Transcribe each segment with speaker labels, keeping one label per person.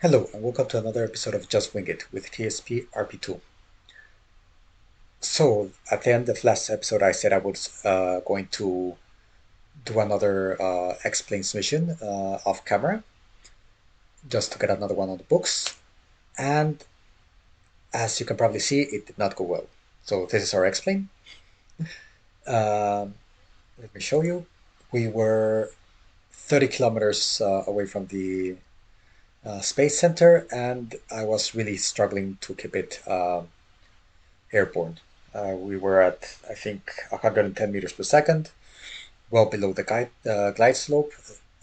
Speaker 1: Hello, and welcome to another episode of Just Wing It with TSP RP-2. So, at the end of last episode, I said I was going to do another X-Planes mission off camera, just to get another one on the books. And as you can probably see, it did not go well. So, this is our X-Plane. Um, Let me show you. We were 30 kilometers away from the Space Center, and I was really struggling to keep it airborne. We were at, I think, 110 meters per second, well below the glide slope.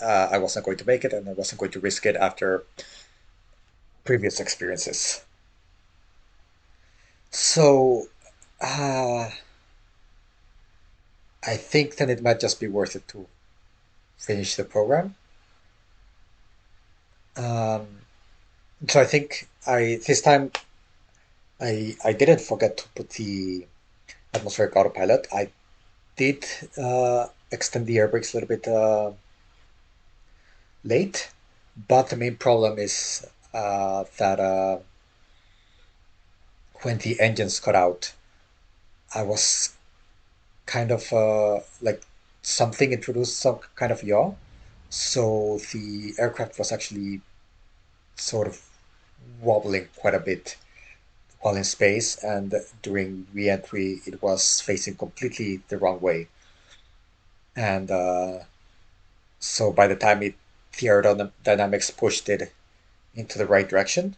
Speaker 1: I wasn't going to make it, and I wasn't going to risk it after previous experiences. So, uh, I think then it might just be worth it to finish the program. Um, so I think I this time I didn't forget to put the atmospheric autopilot. I did extend the air brakes a little bit late, but the main problem is that when the engines cut out, I was kind of like something introduced some kind of yaw. So the aircraft was actually sort of wobbling quite a bit while in space, and during re-entry, it was facing completely the wrong way. And so by the time the aerodynamics pushed it into the right direction,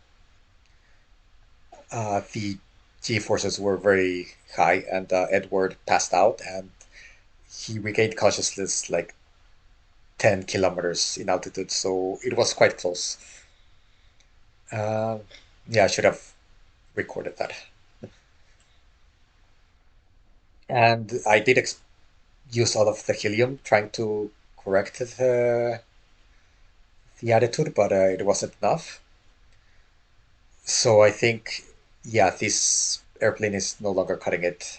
Speaker 1: the G forces were very high, and Edward passed out, and he regained consciousness like 10 kilometers in altitude, so it was quite close. Uh, yeah, I should have recorded that. And I did use all of the helium trying to correct the attitude, but it wasn't enough. So I think, yeah, this airplane is no longer cutting it.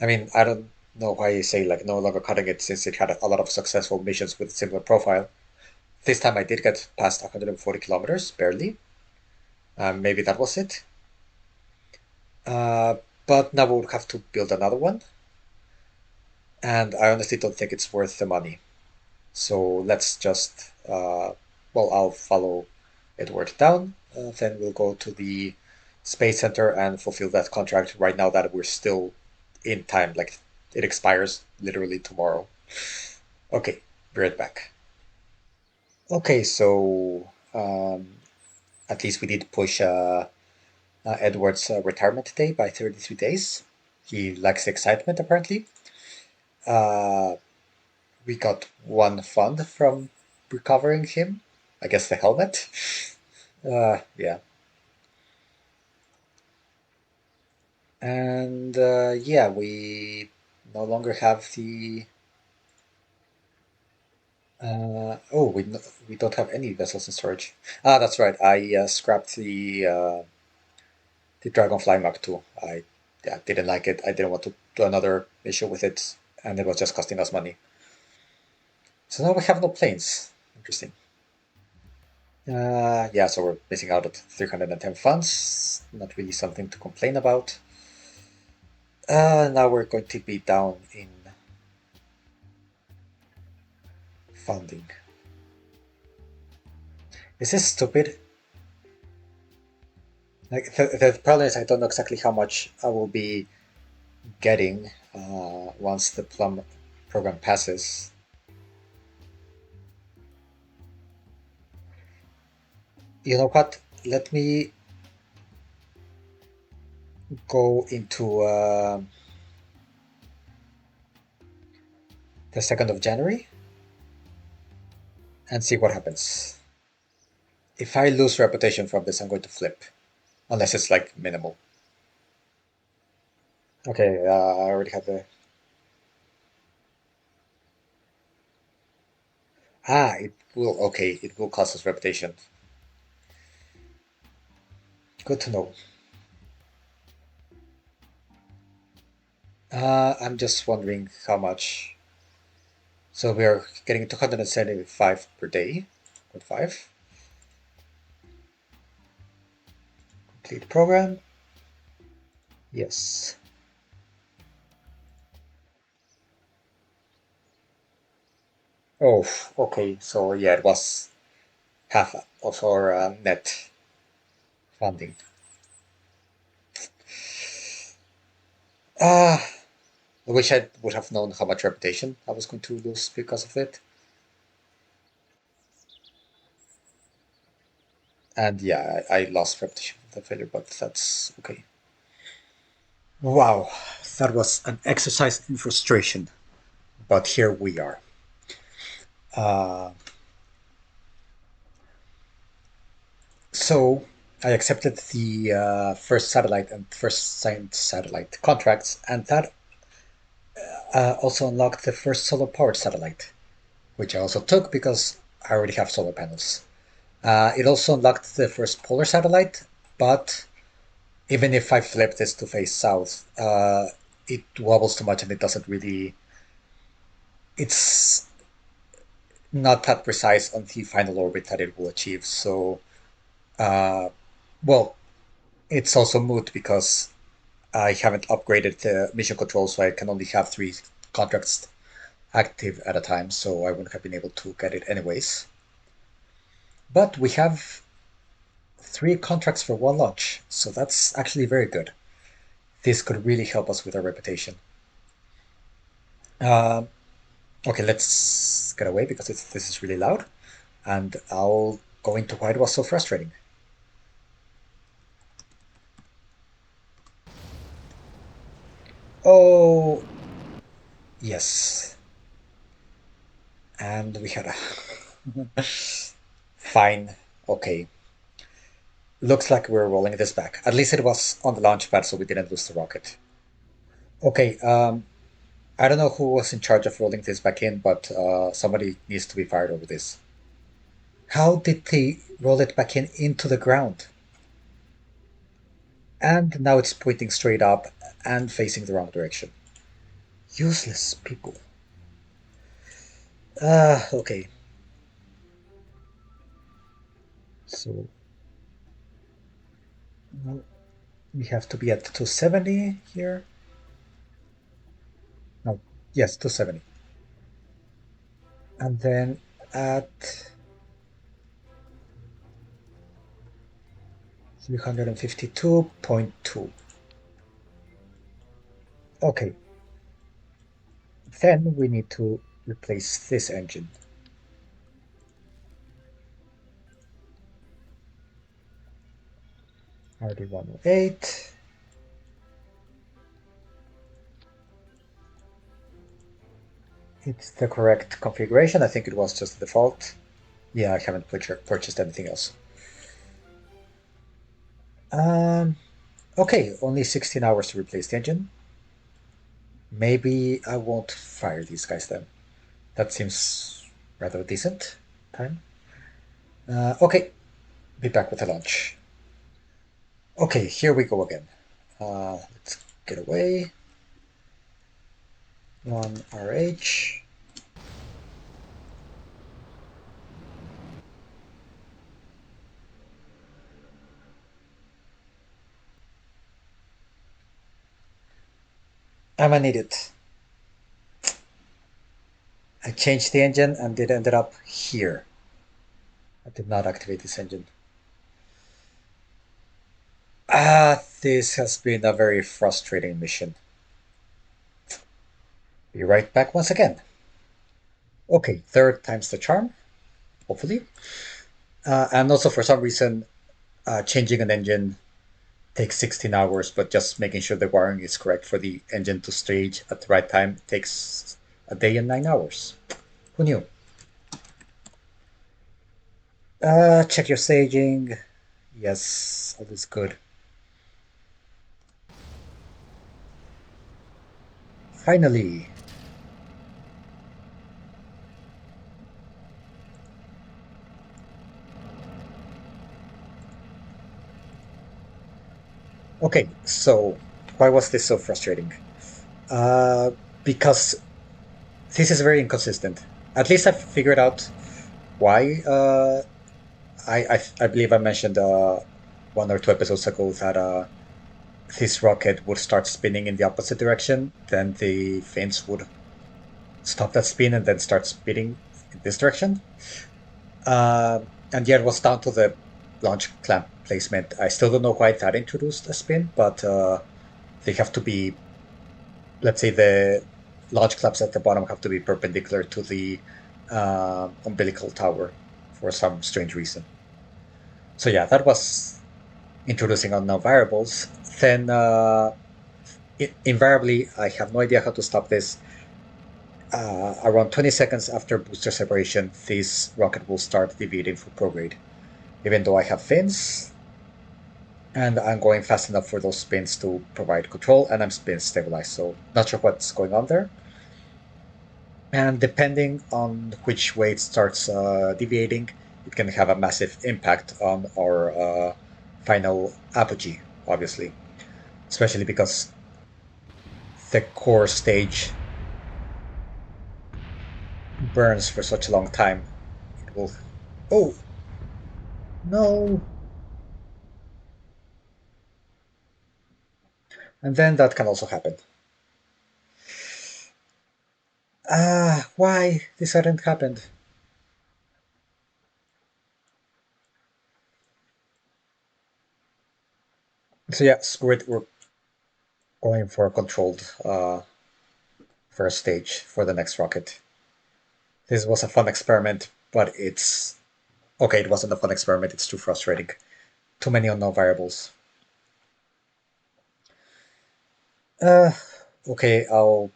Speaker 1: I mean, I don't know why you say like no longer cutting it since it had a lot of successful missions with similar profile. This time I did get past 140 kilometers, barely. Maybe that was it. Uh, but now we would have to build another one, and I honestly don't think it's worth the money. So let's just, well, I'll follow Edward down, then we'll go to the Space Center and fulfill that contract right now that we're still in time. Like, it expires literally tomorrow. Okay, be right back. Okay, so at least we did push Edward's retirement day by 33 days. He likes excitement, apparently. Uh, we got one fund from recovering him. I guess the helmet. Yeah. And yeah, we no longer have the. Oh, we don't have any vessels in storage. Ah, that's right. I scrapped the Dragonfly Mark II. I yeah, didn't like it. I didn't want to do another issue with it, and it was just costing us money. So now we have no planes. Interesting. Yeah, so we're missing out at 310 funds. Not really something to complain about. Now we're going to be down in funding. Is this stupid? Like the problem is I don't know exactly how much I will be getting once the plum program passes. You know what? Let me go into the 2nd of January and see what happens. If I lose reputation from this, I'm going to flip, unless it's like minimal. Okay, I already have the. Ah, it will. Okay, it will cost us reputation. Good to know. I'm just wondering how much. So we are getting 275 per day. 0.5. Complete program. Yes. Oh, okay. So yeah, it was half of our net funding. Ah, I wish I would have known how much reputation I was going to lose because of it. And yeah, I lost repetition of the failure, but that's okay. Wow, that was an exercise in frustration. But here we are. Uh, so I accepted the first satellite and first science satellite contracts, and that also unlocked the first solar powered satellite, which I also took because I already have solar panels. It also unlocked the first polar satellite, but even if I flip this to face south, it wobbles too much and it doesn't really. It's not that precise on the final orbit that it will achieve. So, uh, well, it's also moot because I haven't upgraded the mission control, so I can only have 3 contracts active at a time. So I wouldn't have been able to get it anyways. But we have 3 contracts for 1 launch, so that's actually very good. This could really help us with our reputation. Um, okay, let's get away because this is really loud, and I'll go into why it was so frustrating. Oh, yes. And we had a fine. Okay. Looks like we're rolling this back. At least it was on the launch pad, so we didn't lose the rocket. Okay. I don't know who was in charge of rolling this back in, but somebody needs to be fired over this. How did they roll it back in into the ground? And now it's pointing straight up and facing the wrong direction. Useless people. Okay. So now we have to be at 270 here. No, yes, 270. And then at 352.2. Okay, then we need to replace this engine. RD108. It's the correct configuration. I think it was just the default. Yeah, I haven't purchased anything else. Um, okay, only 16 hours to replace the engine. Maybe I won't fire these guys then. That seems rather decent time. Okay, be back with the launch. Okay, here we go again. Let's get away. 1RH. I'm an idiot. I changed the engine and it ended up here. I did not activate this engine. This has been a very frustrating mission. Be right back once again. Okay, third time's the charm, hopefully. And also, for some reason, changing an engine takes 16 hours, but just making sure the wiring is correct for the engine to stage at the right time takes a day and 9 hours. Who knew? Check your staging. Yes, all is good. Finally. Okay, so why was this so frustrating? Uh, because this is very inconsistent. At least I've figured out why. I believe I mentioned one or two episodes ago that this rocket would start spinning in the opposite direction, then the fins would stop that spin and then start spinning in this direction. Uh, and yeah, it was down to the launch clamp placement. I still don't know why that introduced a spin, but they have to be, let's say, the launch clamps at the bottom have to be perpendicular to the umbilical tower for some strange reason. So yeah, that was introducing unknown variables. Then invariably, I have no idea how to stop this. Around 20 seconds after booster separation, this rocket will start deviating from prograde. Even though I have fins, and I'm going fast enough for those spins to provide control, and I'm spin stabilized, so not sure what's going on there. And depending on which way it starts deviating, it can have a massive impact on our final apogee, obviously. Especially because the core stage burns for such a long time. It will. Oh, no! And then that can also happen. Why this hadn't happened? So yeah, screw it. We're going for a controlled first stage for the next rocket. This was a fun experiment, but it's okay. It wasn't a fun experiment. It's too frustrating. Too many unknown variables. Uh, okay, I'll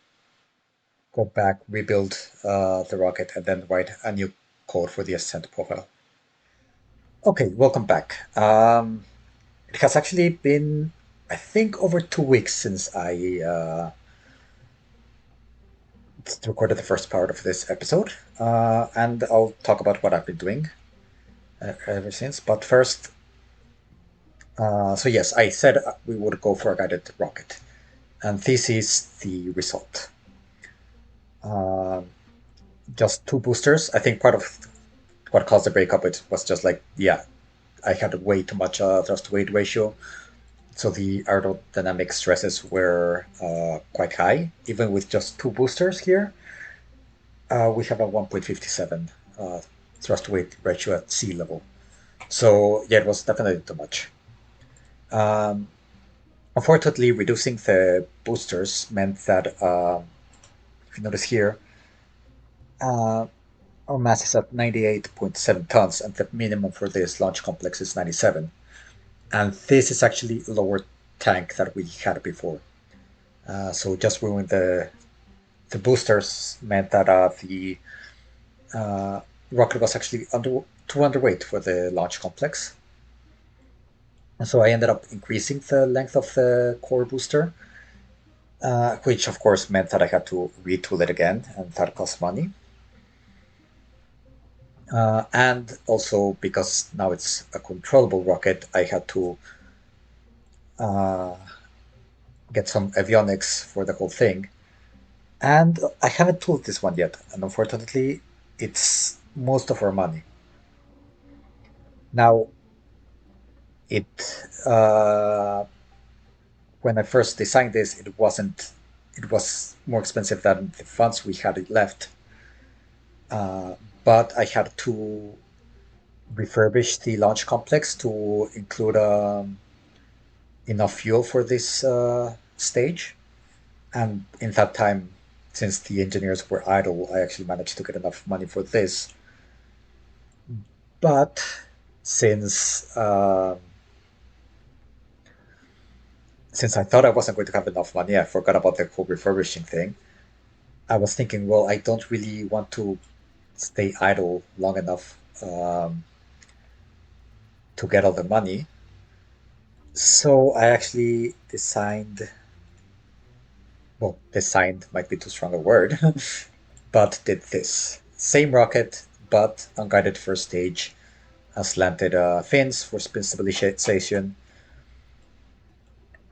Speaker 1: go back, rebuild the rocket, and then write a new code for the ascent profile. Okay, welcome back. It has actually been, I think, over 2 weeks since I recorded the first part of this episode, and I'll talk about what I've been doing ever since. But first, so yes, I said we would go for a guided rocket, and this is the result. Uh, just two boosters. I think part of what caused the breakup it was just like, yeah, I had way too much thrust weight ratio, so the aerodynamic stresses were quite high, even with just two boosters here. We have a 1.57 thrust weight ratio at sea level. So yeah, it was definitely too much. Um, Unfortunately, reducing the boosters meant that, if you notice here, uh, our mass is at 98.7 tons, and the minimum for this launch complex is 97. And this is actually a lower tank that we had before. So just removing the boosters meant that the uh, rocket was actually too underweight for the launch complex. And so I ended up increasing the length of the core booster, which of course meant that I had to retool it again, and that cost money. And also because now it's a controllable rocket, I had to uh, get some avionics for the whole thing. And I haven't tooled this one yet, and unfortunately, it's most of our money. Now, it when I first designed this, it wasn't. It was more expensive than the funds we had left, but I had to refurbish the launch complex to include enough fuel for this stage. And in that time, since the engineers were idle, I actually managed to get enough money for this. But since since I thought I wasn't going to have enough money, I forgot about the whole refurbishing thing. I was thinking, well, I don't really want to stay idle long enough to get all the money. So I actually designed, well, designed might be too strong a word, but did this. Same rocket, but unguided first stage, slanted fins for spin stabilization.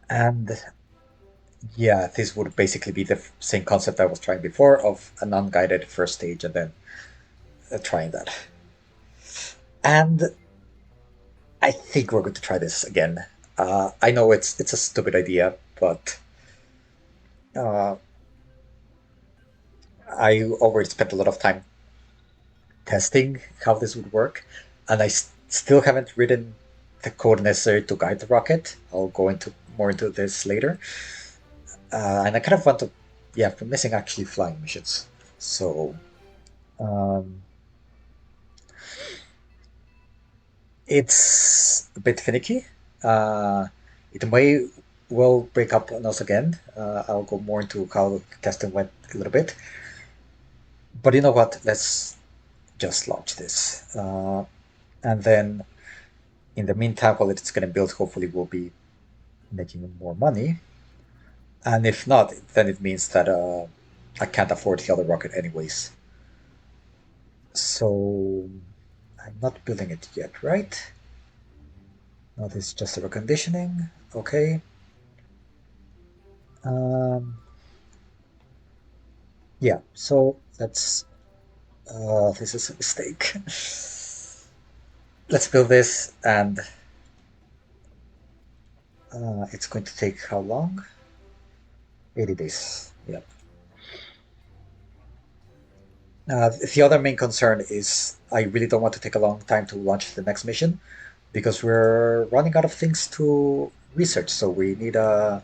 Speaker 1: And yeah, this would basically be the same concept I was trying before of an unguided first stage and then trying that. And I think we're going to try this again. I know it's a stupid idea, but uh, I already spent a lot of time testing how this would work, and I still haven't written the code necessary to guide the rocket. I'll go into more into this later. And I kind of want to, yeah, I'm missing actually flying missions. So um, it's a bit finicky. Uh, it may well break up on us again. I'll go more into how testing went a little bit. But you know what? Let's just launch this. And then in the meantime, while it's going to build, hopefully we'll be making more money. And if not, then it means that I can't afford the other rocket anyways. So I'm not building it yet, right? No, this is just a reconditioning. Okay. Um, yeah, so that's this is a mistake. Let's build this, and it's going to take how long? 80 days. Yeah. The other main concern is I really don't want to take a long time to launch the next mission because we're running out of things to research. So we need a.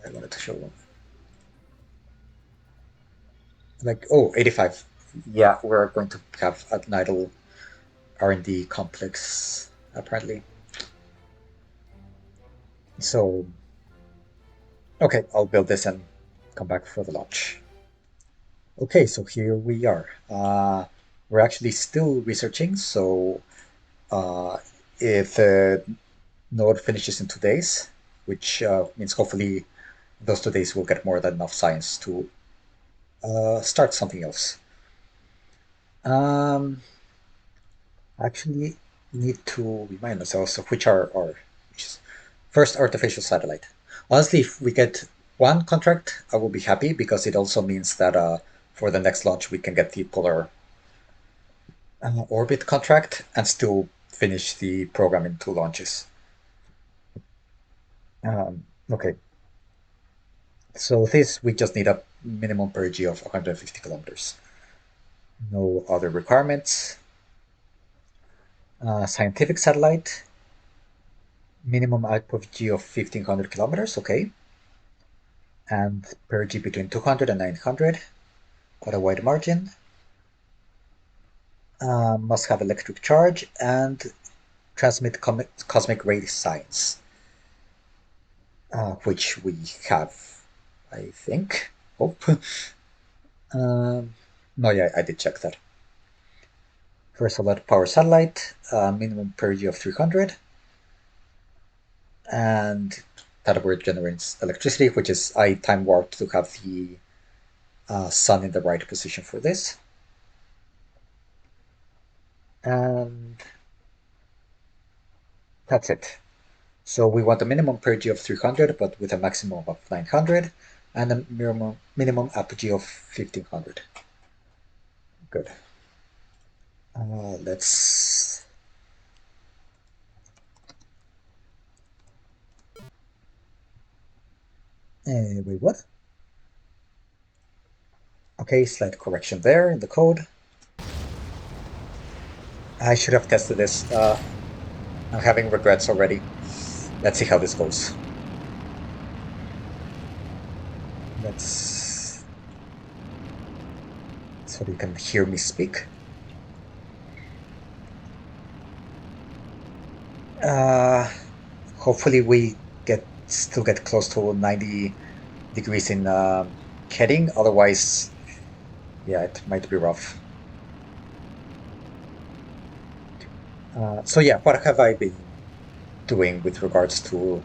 Speaker 1: I wanted to show one. Like, oh, 85. Yeah, we're going to have an idle R&D complex, apparently. So, okay, I'll build this and come back for the launch. Okay, so here we are. We're actually still researching, so uh, if the node finishes in 2 days, which means hopefully those 2 days will get more than enough science to start something else. Um, actually, need to remind ourselves of which are our wishes. First, artificial satellite. Honestly, if we get one contract, I will be happy because it also means that for the next launch we can get the polar orbit contract and still finish the program in 2 launches. Okay, so this we just need a minimum perigee of 150 kilometers. No other requirements. Scientific satellite, minimum apogee of 1500 kilometers, okay. And perigee between 200 and 900, quite a wide margin. Must have electric charge and transmit cosmic ray science, which we have, I think. Hope. No, yeah, I did check that. First, about power satellite, minimum perigee of 300, and that word generates electricity, which is I time warped to have the sun in the right position for this. And that's it. So we want a minimum perigee of 300, but with a maximum of 900, and a minimum apogee of 1500. Good. Let's. Wait, what? Okay, slight correction there in the code. I should have tested this. I'm having regrets already. Let's see how this goes. Let's. So you can hear me speak. Hopefully we still get close to 90 degrees in heading. Otherwise, yeah, it might be rough. So yeah, what have I been doing with regards to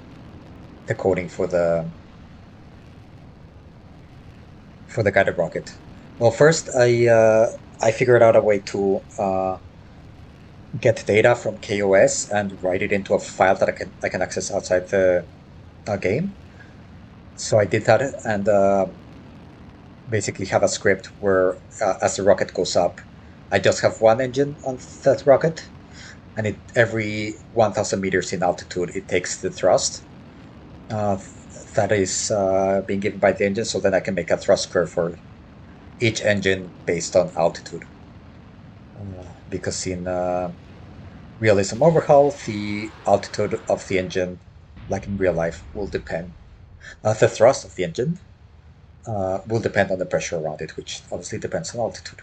Speaker 1: the coding for the guided rocket? Well, first I figured out a way to get data from KOS and write it into a file that I can access outside the game. So I did that and basically have a script where as the rocket goes up, I just have one engine on that rocket, and every 1,000 meters in altitude, it takes the thrust uh, that is being given by the engine, so then I can make a thrust curve for each engine based on altitude. Because in realism overhaul, the altitude of the engine, like in real life, will depend. The thrust of the engine will depend on the pressure around it, which obviously depends on altitude.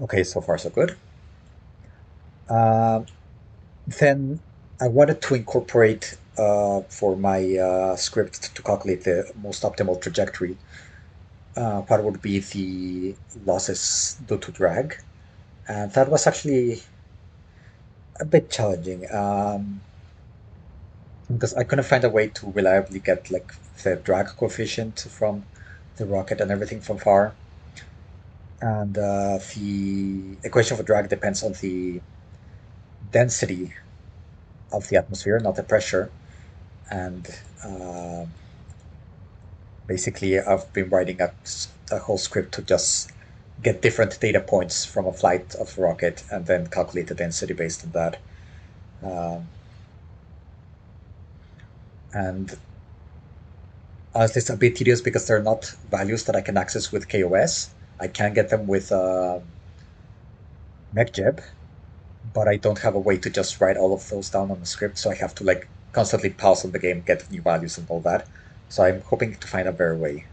Speaker 1: Okay, so far so good. Uh, then I wanted to incorporate for my script to calculate the most optimal trajectory. What would be the losses due to drag? And that was actually a bit challenging because I couldn't find a way to reliably get like the drag coefficient from the rocket and everything from far. And the equation for drag depends on the density of the atmosphere, not the pressure. And uh, basically, I've been writing a whole script to just get different data points from a flight of the rocket and then calculate the density based on that. Um, and honestly, it's a bit tedious because they're not values that I can access with KOS. I can get them with MechJeb, but I don't have a way to just write all of those down on the script, so I have to like constantly pause on the game, get new values and all that. So I'm hoping to find a better way.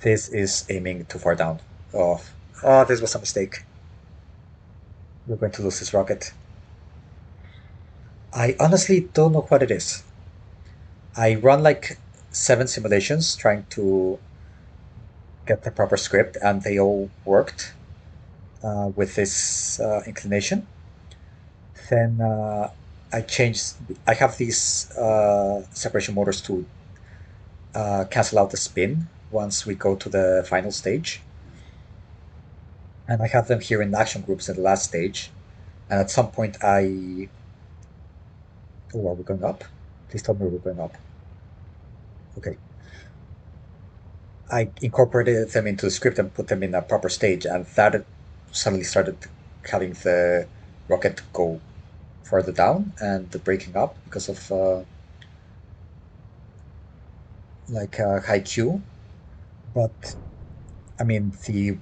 Speaker 1: This is aiming too far down. Oh, oh, this was a mistake. We're going to lose this rocket. I honestly don't know what it is. I run like 7 simulations trying to get the proper script, and they all worked with this inclination. Then I changed. I have these separation motors to cancel out the spin once we go to the final stage. And I have them here in action groups in the last stage. And at some point, oh, are we going up? Please tell me we're going up. Okay. I incorporated them into the script and put them in a proper stage, and that suddenly started having the rocket go further down and the breaking up because of like high Q. But I mean, the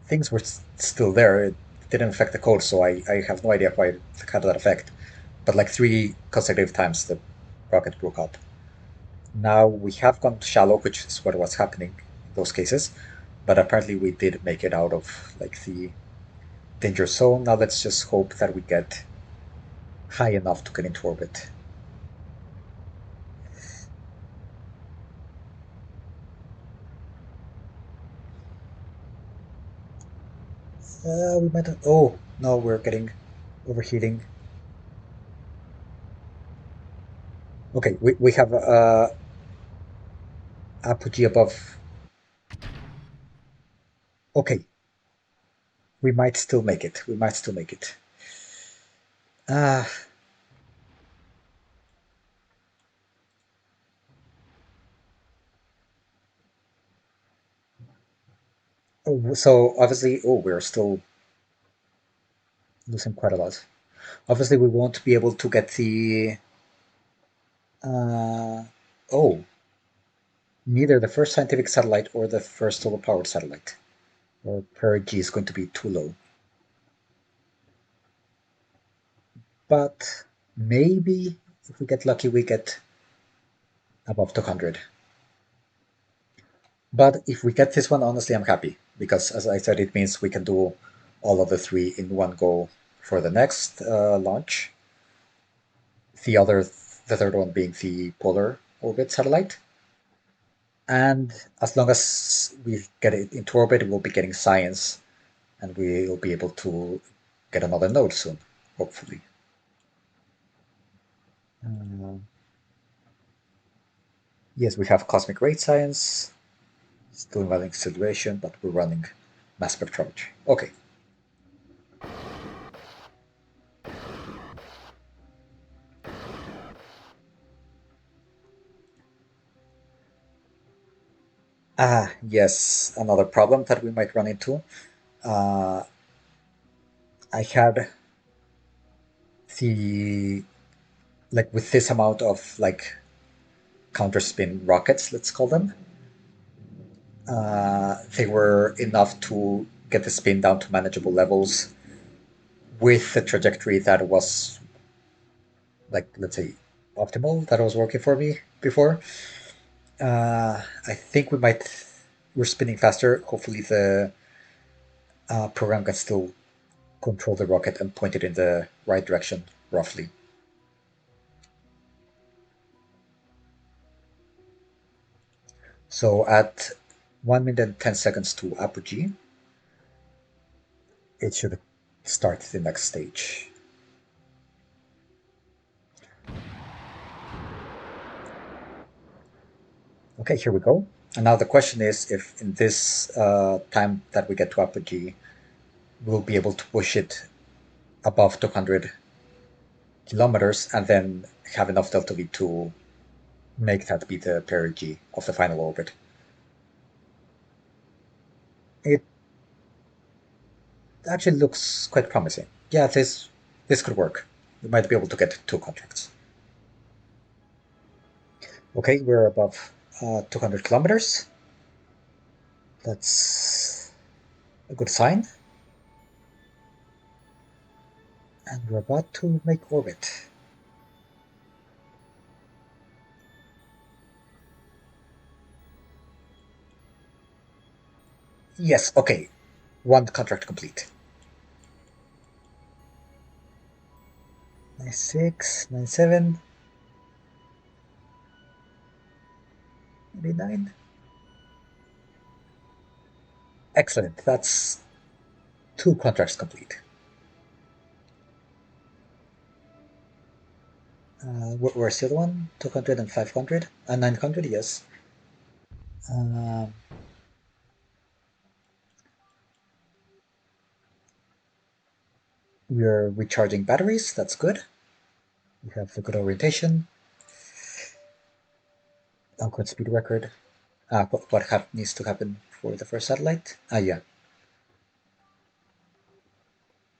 Speaker 1: things were still there. It didn't affect the code, so I have no idea why it had that effect. But like 3 consecutive times, the rocket broke up. Now we have gone shallow, which is what was happening in those cases. But apparently we did make it out of like the danger zone. Now let's just hope that we get high enough to get into orbit. We might have, oh no, we're getting overheating. Okay, we have apogee above. Okay, we might still make it. We might still make it. Uh, so obviously, oh, we're still losing quite a lot. Obviously, we won't be able to get the. Uh, oh, neither the first scientific satellite or the first solar powered satellite. Or perigee is going to be too low. But maybe if we get lucky, we get above 200. But if we get this one, honestly, I'm happy because, as I said, it means we can do all of the three in one go for the next launch. The third one being the polar orbit satellite. And as long as we get it into orbit, we'll be getting science and we'll be able to get another node soon, hopefully. Uh, yes, we have cosmic ray science, still running acceleration, but we're running mass spectrometry. Okay. Ah, yes, another problem that we might run into. Uh, I had the like with this amount of like counter spin rockets, let's call them, they were enough to get the spin down to manageable levels with the trajectory that was like, let's say, optimal, that was working for me before. I think we're spinning faster. Hopefully the program can still control the rocket and point it in the right direction, roughly. So at 1 minute and 10 seconds to apogee, it should start the next stage. Okay, here we go. And now the question is if in this time that we get to apogee, we'll be able to push it above 200 kilometers and then have enough delta V to make that be the perigee of the final orbit. It actually looks quite promising. Yeah, this could work. We might be able to get 2 contracts. Okay, we're above 200 kilometers. That's a good sign. And we're about to make orbit. Yes, okay. 1 contract complete. 96, 97, 99. Excellent. That's 2 contracts complete. Where's the other one? 200 and 500? 900, yes. Um, we're recharging batteries. That's good. We have the good orientation. Good speed record. What needs to happen for the first satellite? Yeah.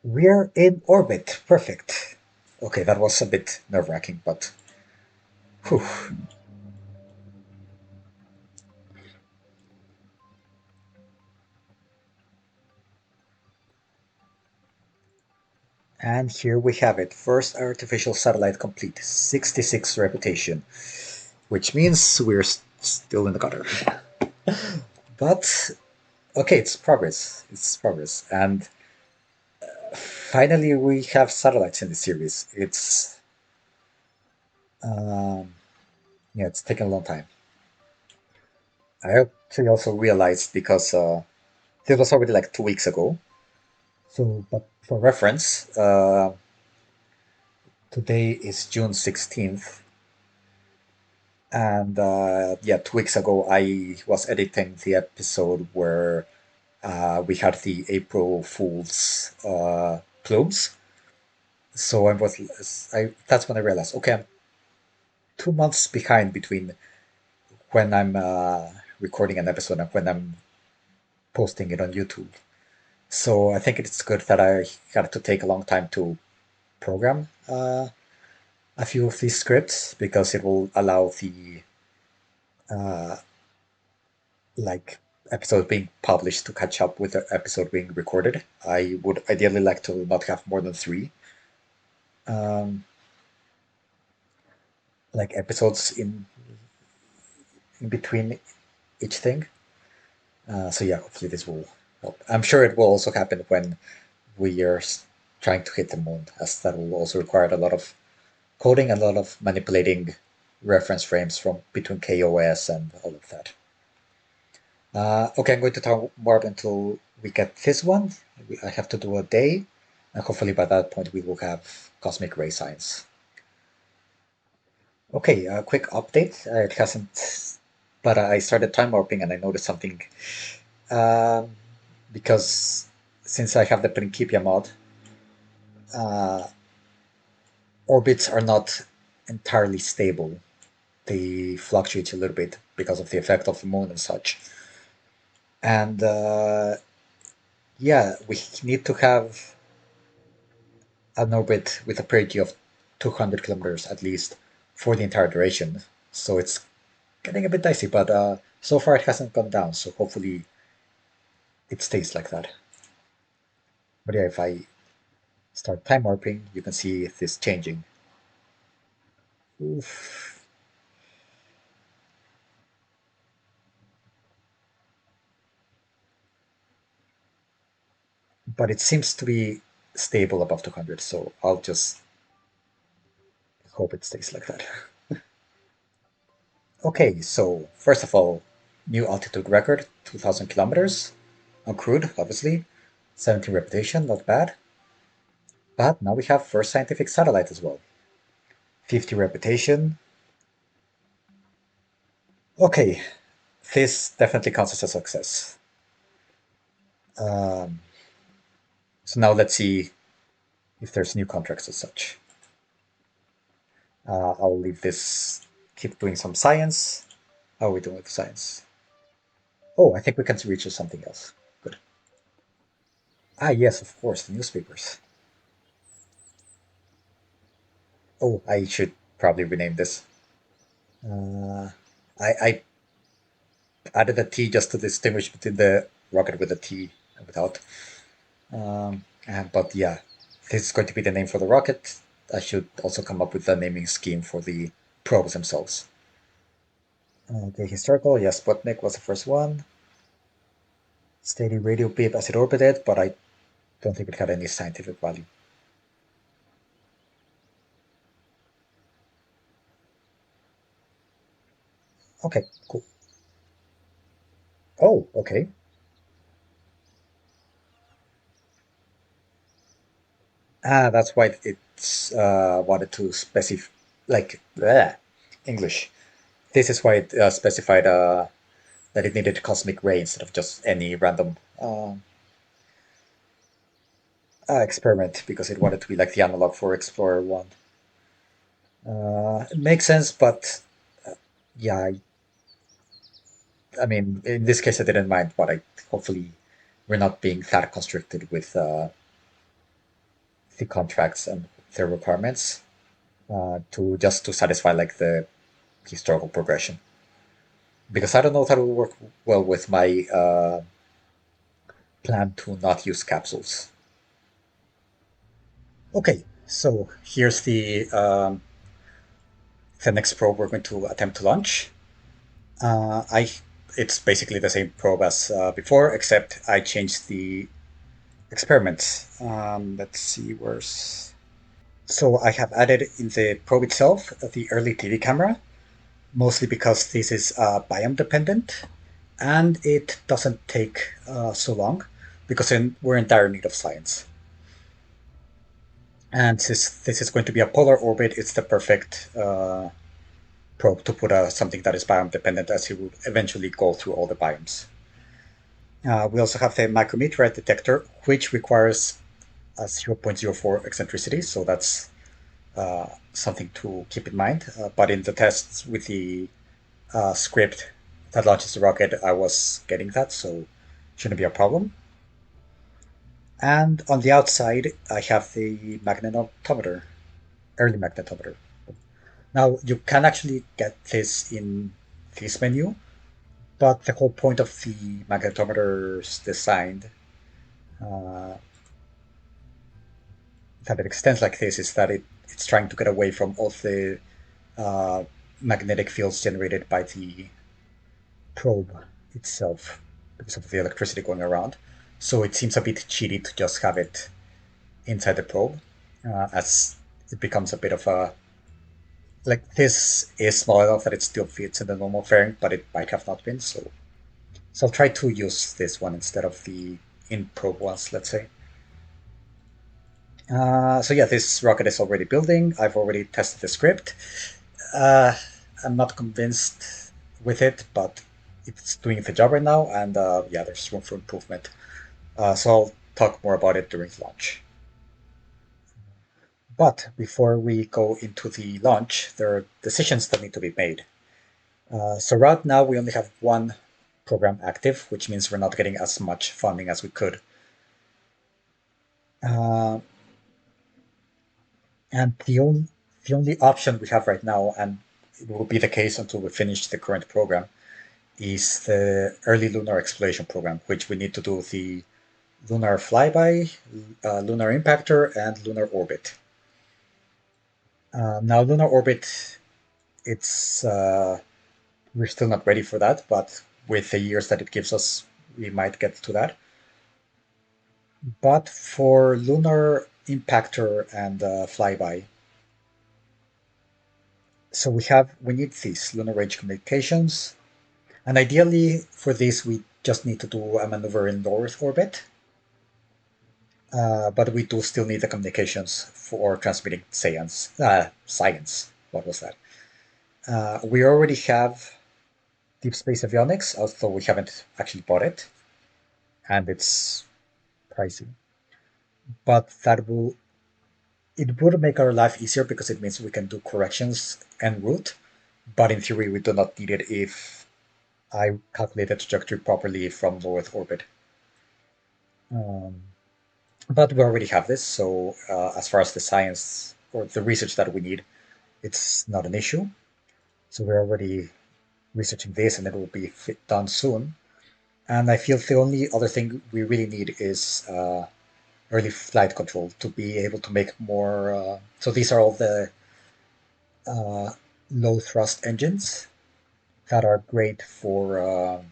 Speaker 1: We're in orbit. Perfect. Okay, that was a bit nerve-wracking, but whew. And here we have it. First artificial satellite complete. 66 reputation, which means we're still in the gutter. But okay, it's progress. It's progress. And finally, we have satellites in the series. Um, yeah, it's taken a long time. I actually also realized because this was already like 2 weeks ago. So, but for reference, today is June 16th. And yeah, 2 weeks ago, I was editing the episode where we had the April Fool's plumes. So that's when I realized, okay, I'm 2 months behind between when I'm recording an episode and when I'm posting it on YouTube. So I think it's good that I had to take a long time to program a few of these scripts because it will allow the uh, like episode being published to catch up with the episode being recorded. I would ideally like to not have more than three um, like episodes in between each thing. So yeah, hopefully this will help. I'm sure it will also happen when we are trying to hit the moon, as that will also require a lot of coding and a lot of manipulating reference frames from between KOS and all of that. Okay, I'm going to talk more until we get this one. I have to do a day, and hopefully by that point we will have cosmic ray science. Okay, a quick update. It hasn't, but I started time warping and I noticed something. Um, because since I have the Principia mod, uh, orbits are not entirely stable. They fluctuate a little bit because of the effect of the moon and such. And yeah, we need to have an orbit with a perigee of 200 kilometers at least for the entire duration. So it's getting a bit dicey, but so far it hasn't gone down. So hopefully it stays like that. But yeah, if I start time warping, you can see this changing. Oof. But it seems to be stable above 200, so I'll just hope it stays like that. Okay, so first of all, new altitude record, 2,000 kilometers, uncrewed, obviously, 17 reputation, not bad. But now we have first scientific satellite as well, 50 reputation. Okay, this definitely counts as a success. Um, so now let's see if there's new contracts as such. I'll leave this, keep doing some science. How are we doing with science? Oh, I think we can reach something else. Good. Ah, yes, of course, the newspapers. Oh, I should probably rename this. Uh, I added a T just to distinguish between the rocket with a T and without. But yeah, this is going to be the name for the rocket. I should also come up with a naming scheme for the probes themselves. Okay, historical. Yes, Sputnik was the first one. Steady radio beep as it orbited, but I don't think it had any scientific value. Okay, cool. Oh, okay. Ah, that's why it's wanted to specify, like, bleh, English. This is why it specified that it needed cosmic ray instead of just any random experiment, because it wanted to be like the analog for Explorer 1. It makes sense, but yeah, I mean, in this case, I didn't mind, but hopefully we're not being that constricted with the contracts and their requirements to just to satisfy like the historical progression. Because I don't know if that will work well with my plan to not use capsules. Okay, so here's the next probe we're going to attempt to launch. I It's basically the same probe as before, except I changed the experiments. Let's see where's. So I have added in the probe itself the early TV camera, mostly because this is biome dependent, and it doesn't take so long because we're in dire need of science. And since this is going to be a polar orbit, it's the perfect probe to put something that is biome dependent, as you would eventually go through all the biomes. We also have the micrometeorite detector, which requires a 0.04 eccentricity, so that's something to keep in mind. But in the tests with the script that launches the rocket, I was getting that, so shouldn't be a problem. And on the outside, I have the magnetometer, early magnetometer. Now, you can actually get this in this menu, but the whole point of the magnetometer's design uh, that it extends like this is that it's trying to get away from all the uh, magnetic fields generated by the probe itself because of the electricity going around. So it seems a bit cheaty to just have it inside the probe, as it becomes a bit of a like this is small enough that it still fits in the normal fairing, but it might have not been. So I'll try to use this one instead of the in probe ones, let's say. So yeah, this rocket is already building. I've already tested the script. Uh, I'm not convinced with it, but it's doing the job right now, and yeah, there's room for improvement. So I'll talk more about it during launch. But before we go into the launch, there are decisions that need to be made. So right now we only have one program active, which means we're not getting as much funding as we could. Uh, And the only option we have right now, and it will be the case until we finish the current program, is the early lunar exploration program, which we need to do the lunar flyby, lunar impactor, and lunar orbit. Now, lunar orbit, it's we're still not ready for that, but with the years that it gives us, we might get to that. But for lunar impactor and flyby, so we need these lunar range communications, and ideally for this we just need to do a maneuver in low Earth orbit. But we do still need the communications for transmitting science. Science. What was that? We already have deep space avionics, although we haven't actually bought it, and it's pricey. But that will it would make our life easier because it means we can do corrections en route. But in theory, we do not need it if I calculate the trajectory properly from low Earth orbit. Um, but we already have this, so as far as the science or the research that we need, it's not an issue. So we're already researching this, and it will be done soon. And I feel the only other thing we really need is early flight control to be able to make more. So these are all the uh, low thrust engines that are great for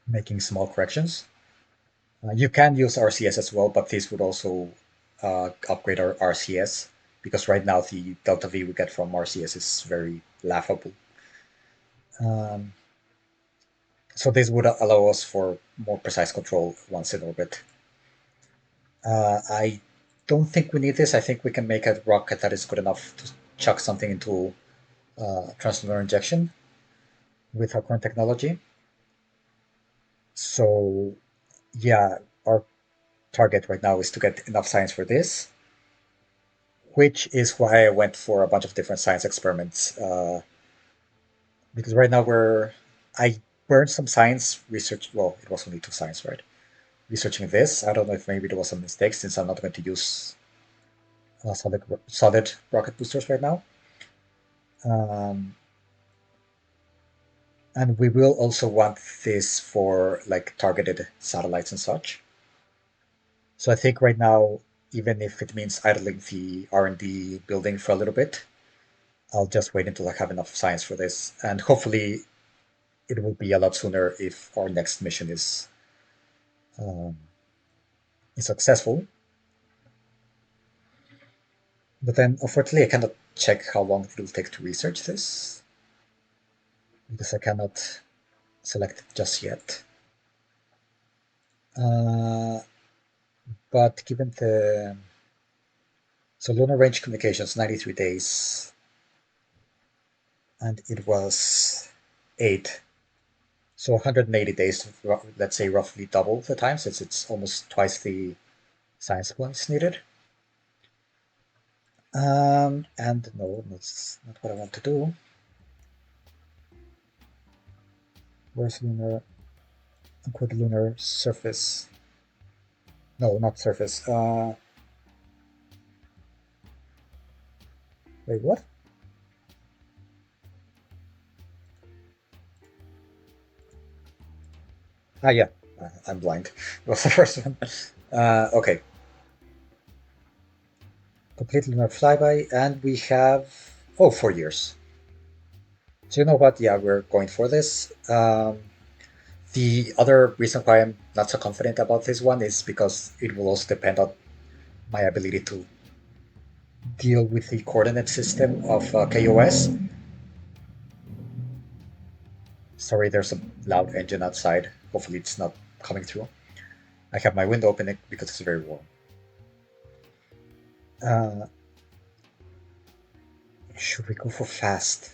Speaker 1: making small corrections. You can use RCS as well, but this would also upgrade our RCS because right now the delta V we get from RCS is very laughable. Um, so this would allow us for more precise control once in orbit. I don't think we need this. I think we can make a rocket that is good enough to chuck something into translunar injection with our current technology. So yeah, our target right now is to get enough science for this, which is why I went for a bunch of different science experiments. Because right now I burned some science research. Well, it was only two science, right? Researching this. I don't know if maybe there was a mistake since I'm not going to use solid rocket boosters right now. Um, and we will also want this for like targeted satellites and such. So I think right now, even if it means idling the R&D building for a little bit, I'll just wait until I have enough science for this, and hopefully it will be a lot sooner if our next mission um, is successful. But then, unfortunately, I cannot check how long it will take to research this because I cannot select it just yet. Uh, but given the lunar range communications, 93 days, and it was 8. So 180 days, let's say roughly double the time, since it's almost twice the science points needed. And no, that's not what I want to do. Where's lunar? Unquote lunar surface. No, not surface. Wait, what? Ah, yeah. I'm blind. It was the first one. Okay. Complete lunar flyby, and we have 4 years. So you know what? Yeah, we're going for this. The other reason why I'm not so confident about this one is because it will also depend on my ability to deal with the coordinate system of KOS. Sorry, there's a loud engine outside. Hopefully, it's not coming through. I have my window open because it's very warm. Uh, should we go for fast?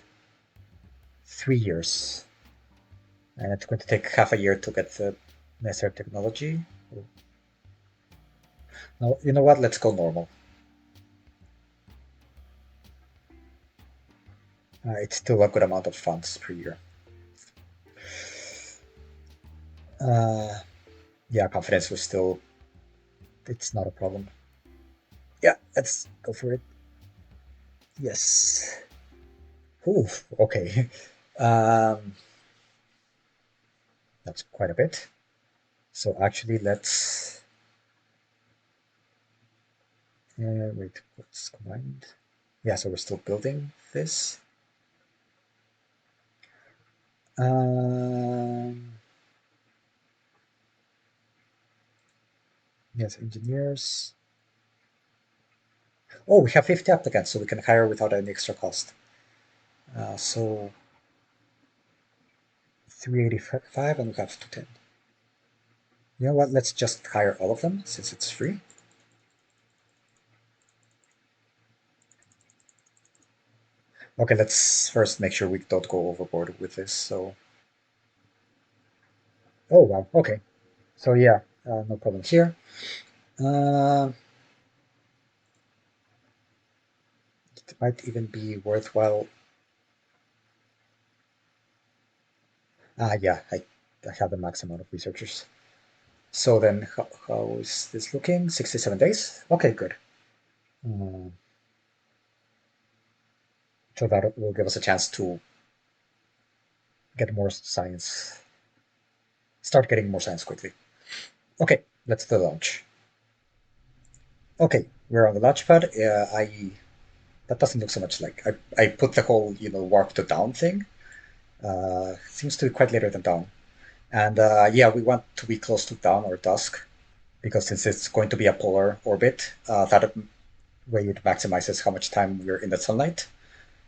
Speaker 1: 3 years. And it's going to take half a year to get the necessary technology. No, you know what? Let's go normal. It's still a good amount of funds per year. Uh, yeah, confidence was still, it's not a problem. Yeah, let's go for it. Yes. Ooh, okay. Um, that's quite a bit. So actually, let's wait. What's combined? Yeah, so we're still building this. Um, yes, engineers. Oh, we have 50 applicants, so we can hire without any extra cost. So 385, and we have 210. You know what? Let's just hire all of them since it's free. Okay, let's first make sure we don't go overboard with this. So, oh wow, okay. So yeah, no problem here. Uh, it might even be worthwhile. Yeah, I have the max amount of researchers. So then, how is this looking? 67 days? Okay, good. Um, so that will give us a chance to get more science, start getting more science quickly. Okay, let's do the launch. Okay, we're on the launch pad. That doesn't look so much like I put the whole warp to down thing. Seems to be quite later than dawn. And yeah, we want to be close to dawn or dusk because since it's going to be a polar orbit, that way it maximizes how much time we're in the sunlight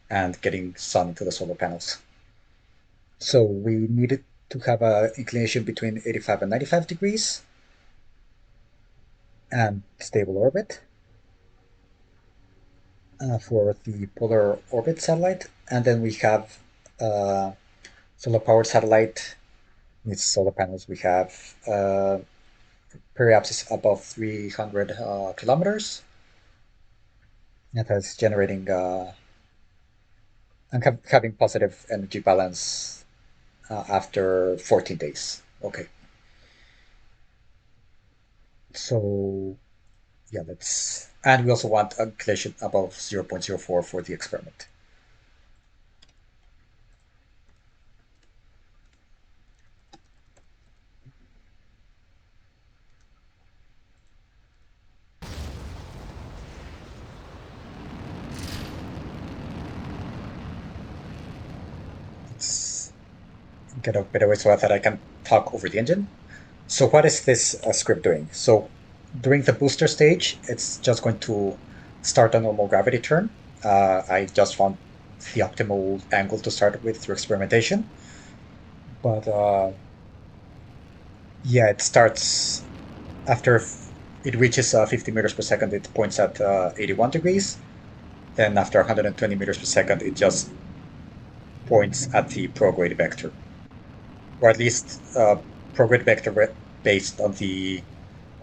Speaker 1: and getting sun to the solar panels. So we needed to have an inclination between 85 and 95 degrees and stable orbit for the polar orbit satellite. And then we have solar powered satellite needs solar panels. We have periapsis above 300 kilometers. That is generating and having positive energy balance after 14 days. Okay, so yeah, let's. And we also want a inclination above 0.04 for the experiment. Let's get a better way so that I can talk over the engine. So what is this script doing? So during the booster stage, it's just going to start a normal gravity turn. I just found the optimal angle to start with through experimentation. But yeah, it starts after it reaches 50 meters per second, it points at 81 degrees. Then after 120 meters per second, it just points at the prograde vector, or at least prograde vector based on the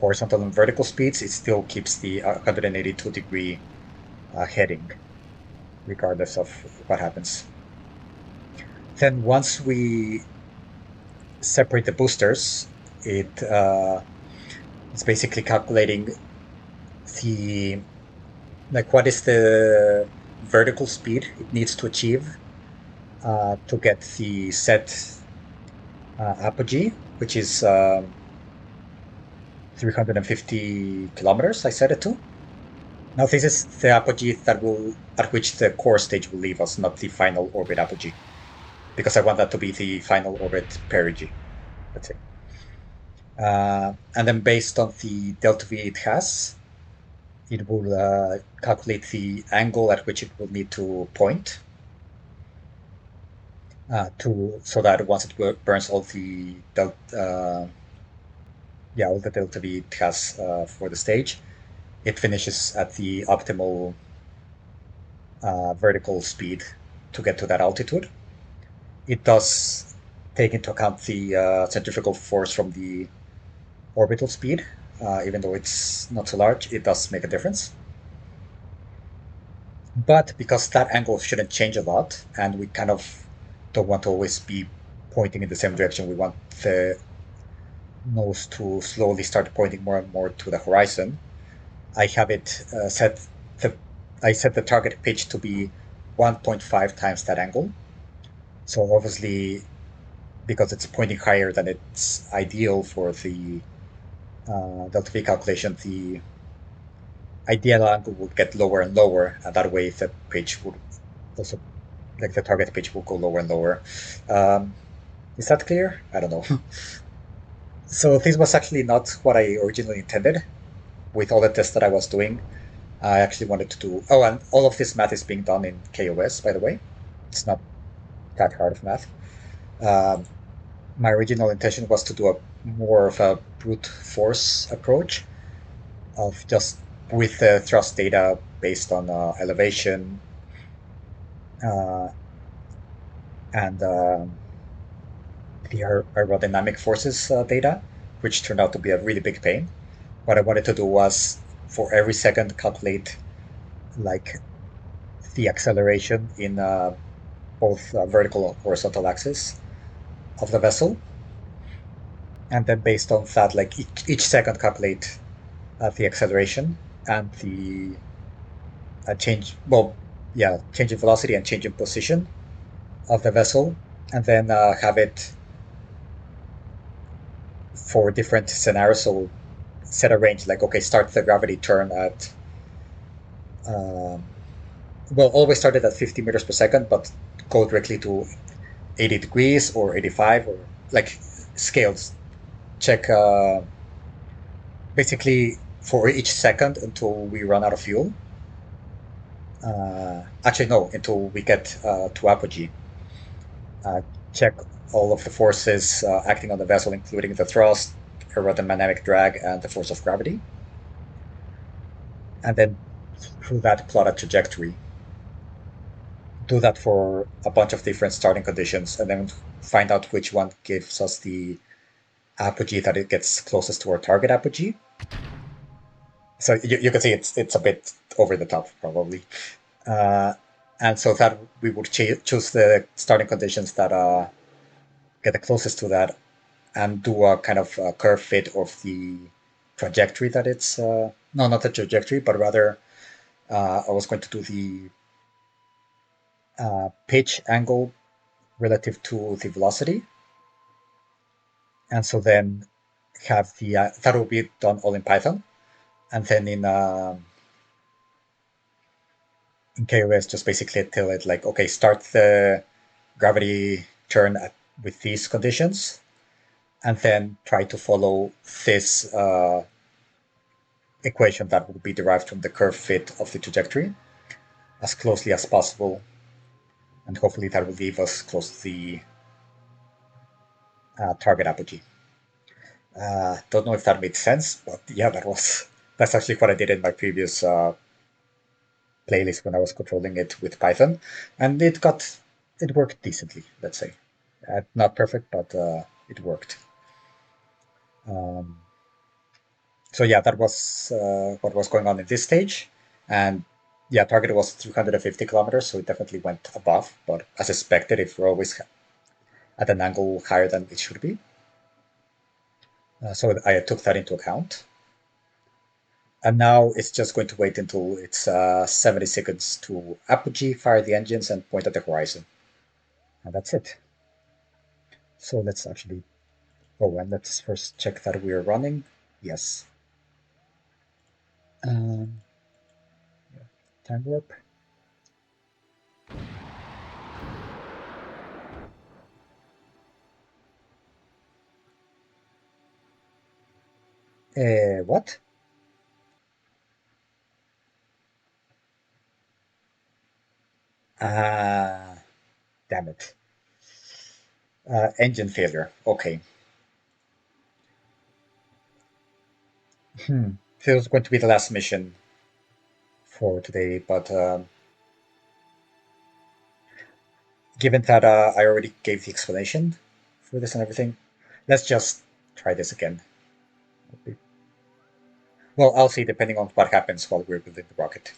Speaker 1: horizontal and vertical speeds. It still keeps the 182-degree heading, regardless of what happens. Then once we separate the boosters, it's basically calculating the what is the vertical speed it needs to achieve to get the set apogee, which is 350 kilometers. I set it to. Now this is the apogee that will at which the core stage will leave us, not the final orbit apogee, because I want that to be the final orbit perigee. Let's say, and then based on the delta V it has, it will calculate the angle at which it will need to point to so that once it burns all the all the delta V it has for the stage, it finishes at the optimal vertical speed to get to that altitude. It does take into account the centrifugal force from the orbital speed, even though it's not so large, it does make a difference. But because that angle shouldn't change a lot, and we kind of don't want to always be pointing in the same direction, we want the nose to slowly start pointing more and more to the horizon. I have it set the I set the target pitch to be 1.5 times that angle. So obviously, because it's pointing higher than it's ideal for the delta V calculation, the ideal angle would get lower and lower, and that way the pitch would also, like the target pitch will go lower and lower. Um, is that clear? I don't know. So this was actually not what I originally intended with all the tests that I was doing. I actually wanted to do, oh, and all of this math is being done in KOS, by the way. It's not that hard of math. Um, my original intention was to do a more of a brute force approach of just with the thrust data based on elevation uh, and the aerodynamic forces data, which turned out to be a really big pain. What I wanted to do was for every second calculate like the acceleration in both vertical and horizontal axis of the vessel, and then based on that, like each second calculate the acceleration and the change, well, yeah, change in velocity and change in position of the vessel, and then have it for different scenarios. So set a range like, okay, start the gravity turn at, um, well, always started at 50 meters per second, but go directly to 80 degrees or 85 or like scales. Check basically for each second until we run out of fuel. Actually, no, until we get to apogee. Uh, check all of the forces acting on the vessel, including the thrust, aerodynamic drag, and the force of gravity. And then through that, plot a trajectory. Do that for a bunch of different starting conditions, and then find out which one gives us the apogee that it gets closest to our target apogee. So you can see it's a bit over the top, probably. Uh, and so that we would choose the starting conditions that get the closest to that and do a kind of curve fit of the trajectory that it's no, not the trajectory, but rather I was going to do the pitch angle relative to the velocity, and so then have the that will be done all in Python, and then in KOS just basically tell it like, okay, start the gravity turn with these conditions, and then try to follow this equation that will be derived from the curve fit of the trajectory as closely as possible, and hopefully that will leave us close to the target apogee. Don't know if that made sense, but yeah, that's actually what I did in my previous playlist when I was controlling it with Python, and it worked decently. Let's say, not perfect, but it worked. Um, so yeah, that was what was going on in this stage, and yeah, target was 350 kilometers, so it definitely went above. But as expected, if we're always at an angle higher than it should be, so I took that into account. And now it's just going to wait until it's 70 seconds to apogee, fire the engines, and point at the horizon. And that's it. So let's actually, oh, and let's first check that we're running. Yes. Um, time warp. What? Ah, damn it. Engine failure. Okay. This was going to be the last mission for today, but given that I already gave the explanation for this and everything, let's just try this again. Well, I'll see depending on what happens while we're building the rocket.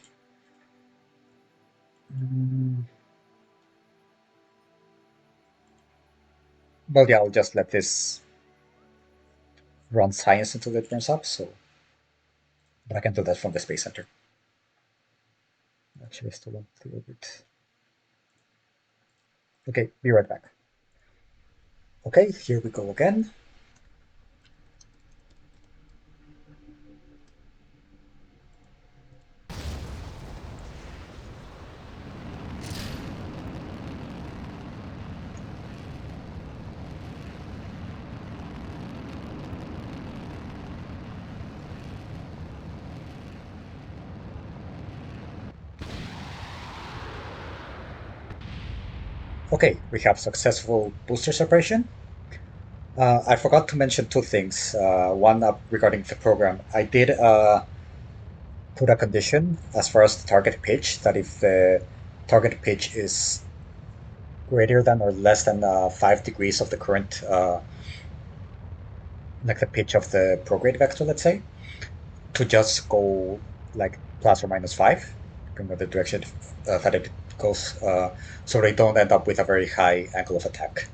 Speaker 1: Mm, well, yeah, I'll just let this run science until it burns up, so but I can do that from the Space Center. Actually, I still want the orbit. Okay, be right back. Okay, here we go again. Okay, we have successful booster separation. I forgot to mention two things. One up regarding the program. I did put a condition as far as the target pitch that if the target pitch is greater than or less than 5 degrees of the current, like the pitch of the prograde vector, let's say, to just go like plus or minus 5, depending on the direction that it goes, so they don't end up with a very high angle of attack.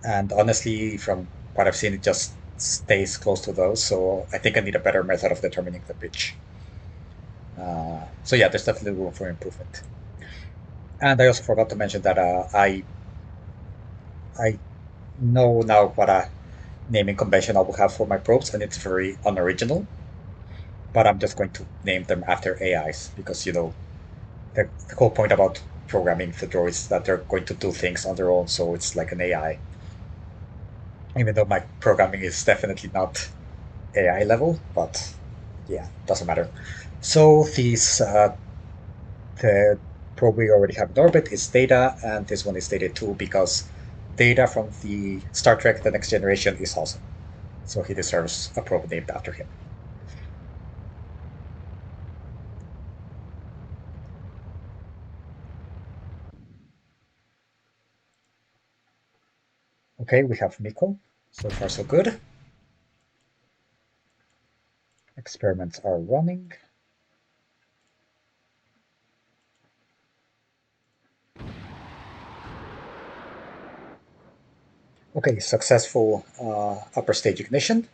Speaker 1: And honestly, from what I've seen, it just stays close to those. So I think I need a better method of determining the pitch. So yeah, there's definitely room for improvement. And I also forgot to mention that I know now what a naming convention I will have for my probes, and it's very unoriginal. But I'm just going to name them after AIs because the whole point about programming the droids is that they're going to do things on their own, so it's like an AI. Even though my programming is definitely not AI level, but yeah, doesn't matter. So the probe we already have in orbit is Data, and this one is Data 2 because Data from the Star Trek The Next Generation is awesome. So he deserves a probe named after him. Okay, we have Miko. So far, so good. Experiments are running. Okay, successful upper stage ignition.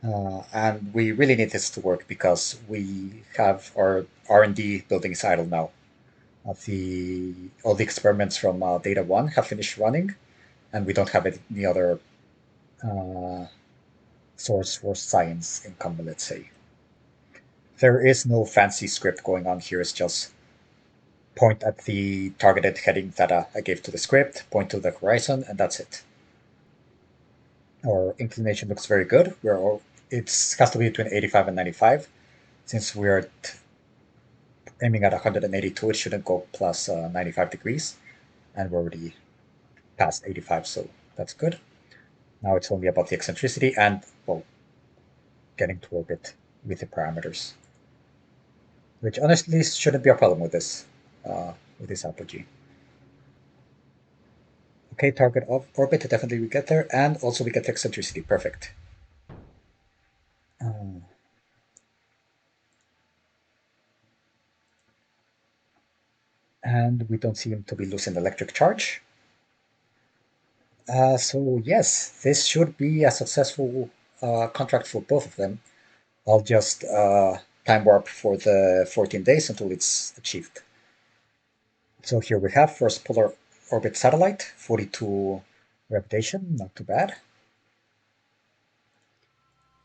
Speaker 1: And we really need this to work because we have our R&D buildings idle now. All the experiments from Data 1 have finished running, and we don't have any other uh, source for science income, let's say. There is no fancy script going on here. It's just point at the targeted heading that I gave to the script, point to the horizon, and that's it. Our inclination looks very good. It has to be between 85 and 95. Since we're aiming at 182, it shouldn't go plus 95 degrees, and we're already past 85, so that's good. Now it's only about the eccentricity and, well, getting to orbit with the parameters, which honestly shouldn't be a problem with this apogee. Okay, target of orbit, definitely we get there, and also we get the eccentricity, perfect. Um, and we don't seem to be losing electric charge. So yes, this should be a successful contract for both of them. I'll just time warp for the 14 days until it's achieved. So here we have first polar orbit satellite, 42 reputation, not too bad.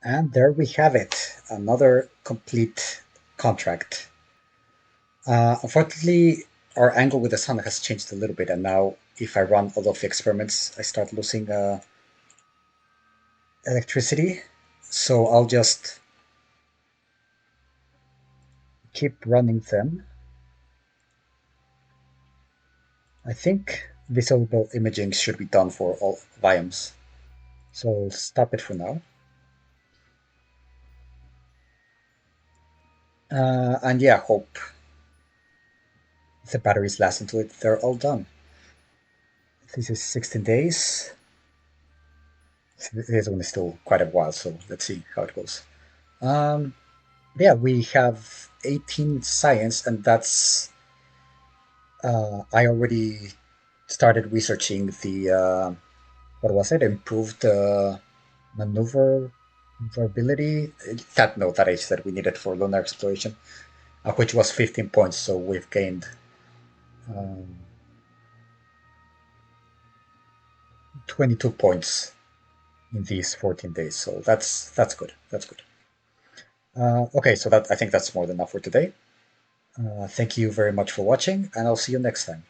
Speaker 1: And there we have it, another complete contract. Unfortunately, our angle with the sun has changed a little bit, and now if I run all of the experiments, I start losing electricity. So I'll just keep running them. I think visible imaging should be done for all biomes. So stop it for now. And yeah, hope the batteries last until they're all done. This is 16 days. This one is still quite a while, so let's see how it goes. Um, yeah, we have 18 science, and that's. I already started researching the. What was it? Improved maneuverability. That note that I said we needed for lunar exploration. which was 15 points. So we've gained um, 22 points in these 14 days. So that's good. That's good. Okay, so that I think that's more than enough for today. Thank you very much for watching, and I'll see you next time.